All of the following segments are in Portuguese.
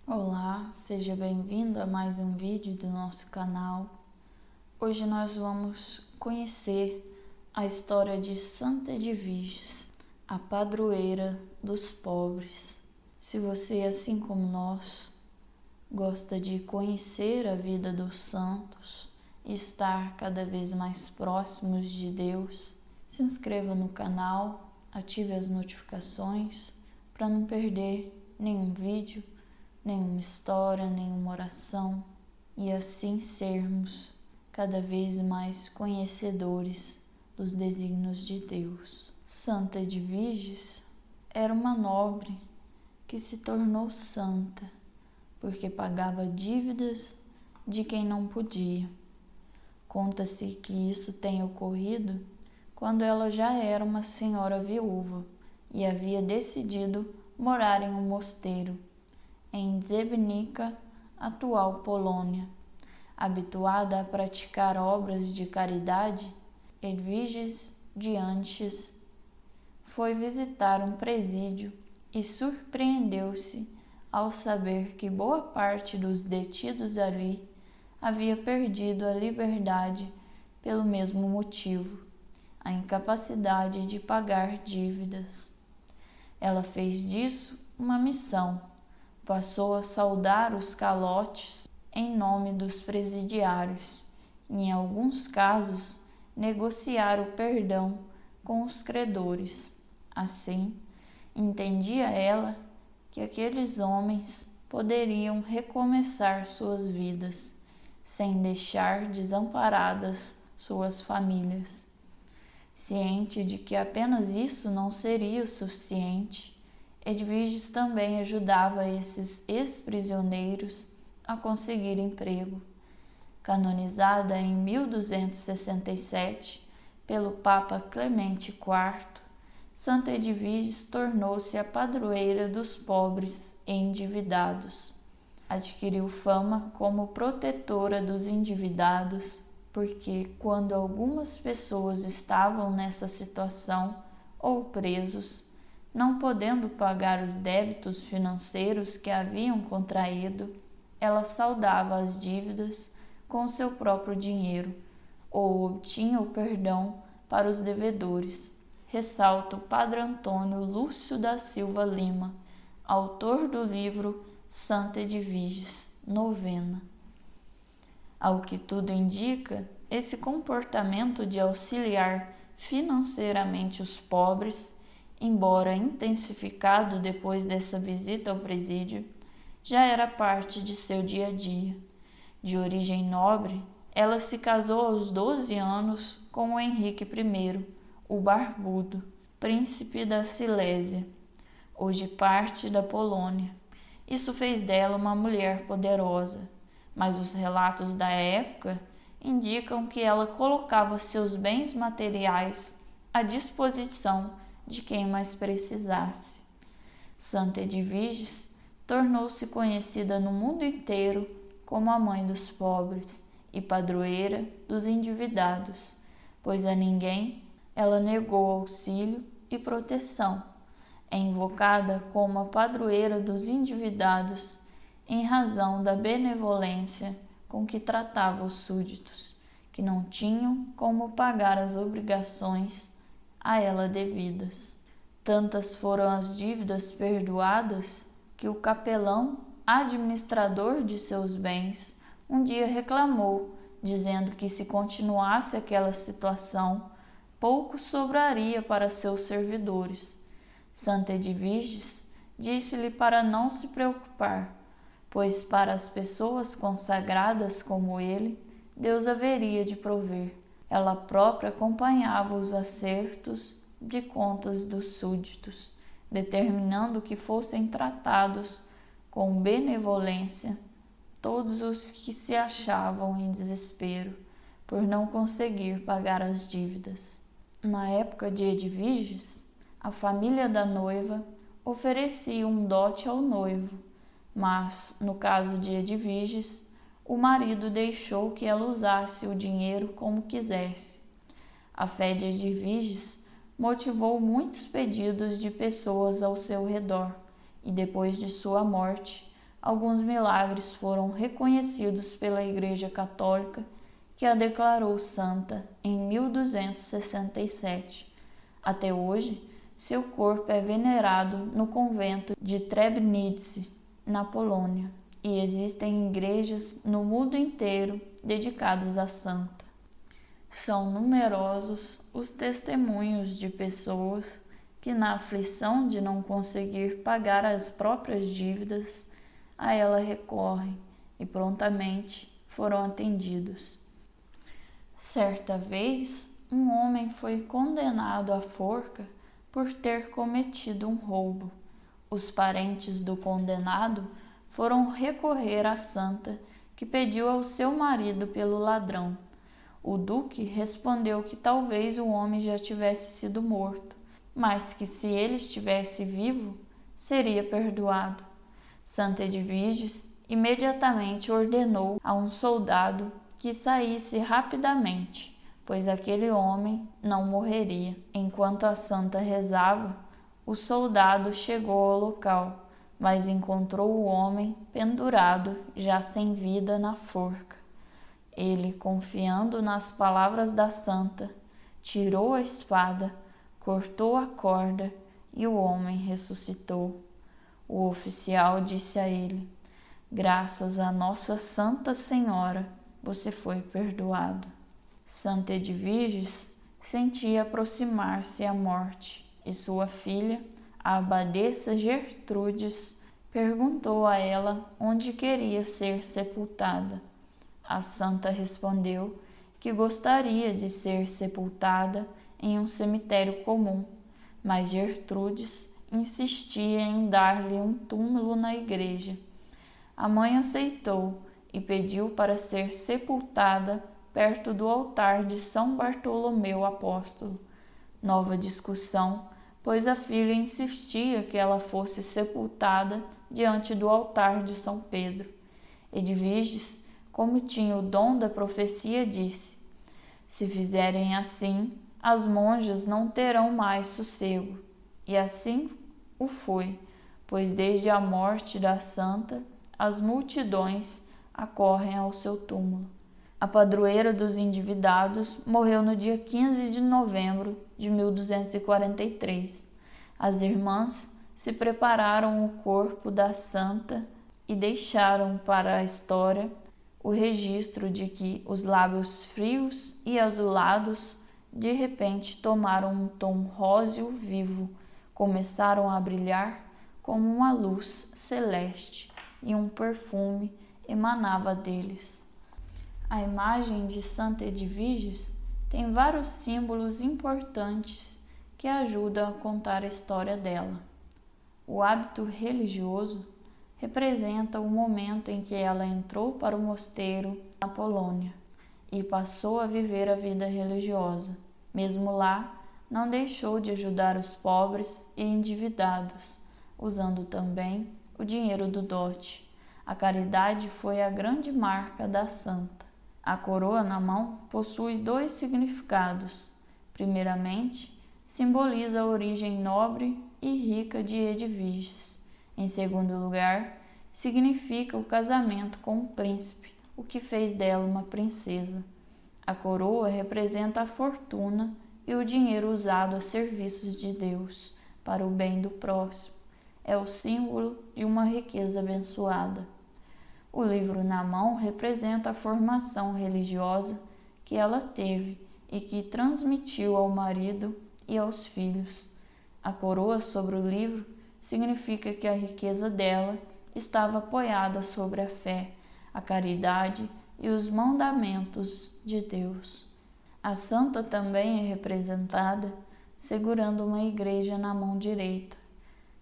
Olá, seja bem-vindo a mais um vídeo do nosso canal. Hoje nós vamos conhecer a história de Santa Edviges, a padroeira dos pobres. Se você, assim como nós, gosta de conhecer a vida dos santos e estar cada vez mais próximos de Deus, se inscreva no canal, ative as notificações para não perder nenhum vídeo, nenhuma história, nenhuma oração, e assim sermos cada vez mais conhecedores dos desígnios de Deus. Santa Edviges era uma nobre que se tornou santa porque pagava dívidas de quem não podia. Conta-se que isso tenha ocorrido quando ela já era uma senhora viúva e havia decidido morar em um mosteiro em Trzebnica, atual Polônia. Habituada a praticar obras de caridade, Edviges de Antes foi visitar um presídio e surpreendeu-se ao saber que boa parte dos detidos ali havia perdido a liberdade pelo mesmo motivo, a incapacidade de pagar dívidas. Ela fez disso uma missão. Passou a saudar os calotes em nome dos presidiários e, em alguns casos, negociar o perdão com os credores. Assim, entendia ela que aqueles homens poderiam recomeçar suas vidas, sem deixar desamparadas suas famílias. Ciente de que apenas isso não seria o suficiente, Edviges também ajudava esses ex-prisioneiros a conseguir emprego. Canonizada em 1267 pelo Papa Clemente IV, Santa Edviges tornou-se a padroeira dos pobres e endividados. Adquiriu fama como protetora dos endividados, porque quando algumas pessoas estavam nessa situação ou presos, não podendo pagar os débitos financeiros que haviam contraído, ela saldava as dívidas com seu próprio dinheiro ou obtinha o perdão para os devedores. Ressalta o Padre Antônio Lúcio da Silva Lima, autor do livro Santa Edviges, Novena. Ao que tudo indica, esse comportamento de auxiliar financeiramente os pobres, embora intensificado depois dessa visita ao presídio, já era parte de seu dia a dia. De origem nobre, ela se casou aos 12 anos com o Henrique I, o Barbudo, príncipe da Silésia, hoje parte da Polônia. Isso fez dela uma mulher poderosa, mas os relatos da época indicam que ela colocava seus bens materiais à disposição de quem mais precisasse. Santa Edviges tornou-se conhecida no mundo inteiro como a mãe dos pobres e padroeira dos endividados, pois a ninguém ela negou auxílio e proteção. É invocada como a padroeira dos endividados em razão da benevolência com que tratava os súditos, que não tinham como pagar as obrigações a ela devidas. Tantas foram as dívidas perdoadas que o capelão, administrador de seus bens, um dia reclamou, dizendo que se continuasse aquela situação, pouco sobraria para seus servidores. Santa Edviges disse-lhe para não se preocupar, pois para as pessoas consagradas como ele, Deus haveria de prover. Ela própria acompanhava os acertos de contas dos súditos, determinando que fossem tratados com benevolência todos os que se achavam em desespero por não conseguir pagar as dívidas. Na época de Edviges, a família da noiva oferecia um dote ao noivo, mas, no caso de Edviges, o marido deixou que ela usasse o dinheiro como quisesse. A fé de Edviges motivou muitos pedidos de pessoas ao seu redor, e depois de sua morte, alguns milagres foram reconhecidos pela Igreja Católica, que a declarou santa em 1267. Até hoje, seu corpo é venerado no convento de Trebnice, na Polônia, e existem igrejas no mundo inteiro dedicadas à santa. São numerosos os testemunhos de pessoas que, na aflição de não conseguir pagar as próprias dívidas, a ela recorrem e prontamente foram atendidos. Certa vez, um homem foi condenado à forca por ter cometido um roubo. Os parentes do condenado foram recorrer à santa, que pediu ao seu marido pelo ladrão. O duque respondeu que talvez o homem já tivesse sido morto, mas que se ele estivesse vivo, seria perdoado. Santa Edviges imediatamente ordenou a um soldado que saísse rapidamente, pois aquele homem não morreria. Enquanto a santa rezava, o soldado chegou ao local, mas encontrou o homem pendurado, já sem vida, na forca. Ele, confiando nas palavras da santa, tirou a espada, cortou a corda e o homem ressuscitou. O oficial disse a ele: "Graças a Nossa Santa Senhora, você foi perdoado." Santa Edviges sentia aproximar-se a morte e sua filha, a abadesa Gertrudes, perguntou a ela onde queria ser sepultada. A santa respondeu que gostaria de ser sepultada em um cemitério comum, mas Gertrudes insistia em dar-lhe um túmulo na igreja. A mãe aceitou e pediu para ser sepultada perto do altar de São Bartolomeu Apóstolo. Nova discussão, pois a filha insistia que ela fosse sepultada diante do altar de São Pedro. Edviges, como tinha o dom da profecia, disse: "Se fizerem assim, as monjas não terão mais sossego." E assim o foi, pois desde a morte da santa, as multidões acorrem ao seu túmulo. A padroeira dos endividados morreu no dia 15 de novembro de 1243. As irmãs se prepararam o corpo da santa e deixaram para a história o registro de que os lábios frios e azulados de repente tomaram um tom róseo vivo, começaram a brilhar como uma luz celeste, e um perfume emanava deles. A imagem de Santa Edviges tem vários símbolos importantes que ajudam a contar a história dela. O hábito religioso representa o momento em que ela entrou para o mosteiro na Polônia e passou a viver a vida religiosa. Mesmo lá, não deixou de ajudar os pobres e endividados, usando também o dinheiro do dote. A caridade foi a grande marca da santa. A coroa na mão possui dois significados. Primeiramente, simboliza a origem nobre e rica de Edviges. Em segundo lugar, significa o casamento com o príncipe, o que fez dela uma princesa. A coroa representa a fortuna e o dinheiro usado a serviços de Deus, para o bem do próximo. É o símbolo de uma riqueza abençoada. O livro na mão representa a formação religiosa que ela teve e que transmitiu ao marido e aos filhos. A coroa sobre o livro significa que a riqueza dela estava apoiada sobre a fé, a caridade e os mandamentos de Deus. A santa também é representada segurando uma igreja na mão direita,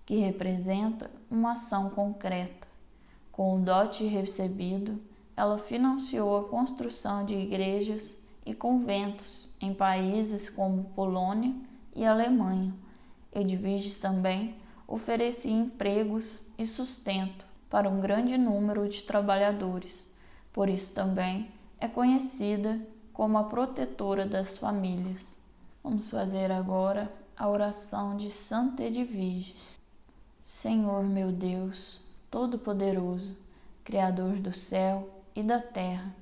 que representa uma ação concreta. Com o dote recebido, ela financiou a construção de igrejas e conventos em países como Polônia e Alemanha. Edviges também oferecia empregos e sustento para um grande número de trabalhadores. Por isso também é conhecida como a protetora das famílias. Vamos fazer agora a oração de Santa Edviges. Senhor meu Deus, Todo-Poderoso, Criador do céu e da terra,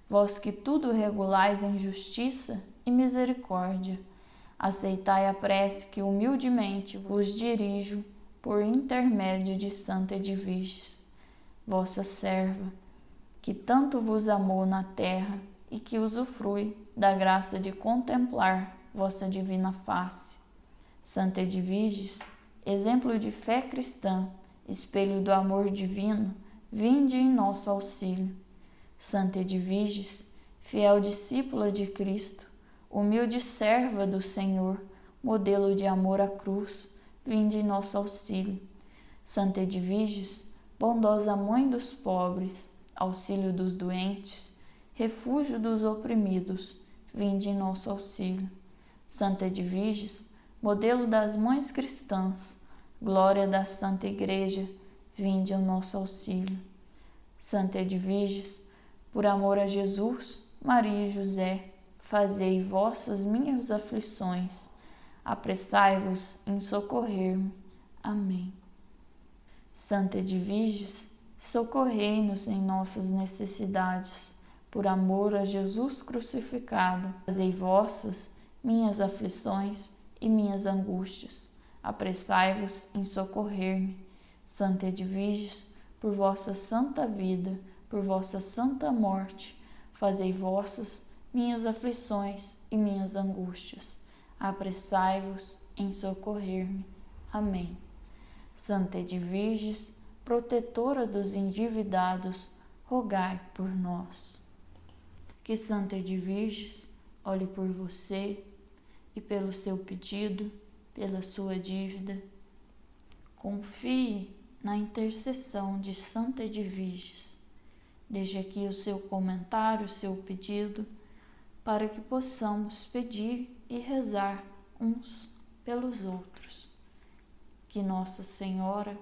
vós que tudo regulais em justiça e misericórdia, aceitai a prece que humildemente vos dirijo por intermédio de Santa Edviges, vossa serva, que tanto vos amou na terra e que usufrui da graça de contemplar vossa divina face. Santa Edviges, exemplo de fé cristã, espelho do amor divino, vinde em nosso auxílio. Santa Edviges, fiel discípula de Cristo, humilde serva do Senhor, modelo de amor à cruz, vinde em nosso auxílio. Santa Edviges, bondosa mãe dos pobres, auxílio dos doentes, refúgio dos oprimidos, vinde em nosso auxílio. Santa Edviges, modelo das mães cristãs, glória da Santa Igreja, vinde ao nosso auxílio. Santa Edviges, por amor a Jesus, Maria e José, fazei vossas minhas aflições, apressai-vos em socorrer-me. Amém. Santa Edviges, socorrei-nos em nossas necessidades, por amor a Jesus crucificado, fazei vossas minhas aflições e minhas angústias, apressai-vos em socorrer-me. Santa Edviges, por vossa santa vida, por vossa santa morte, fazei vossas minhas aflições e minhas angústias, apressai-vos em socorrer-me. Amém. Santa Edviges, protetora dos endividados, rogai por nós. Que Santa Edviges olhe por você e pelo seu pedido, pela sua dívida. Confie na intercessão de Santa Edviges. Deixe aqui o seu comentário, o seu pedido, para que possamos pedir e rezar uns pelos outros. Que Nossa Senhora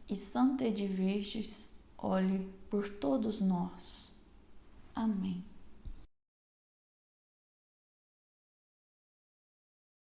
e Santa Edviges olhe por todos nós. Amém.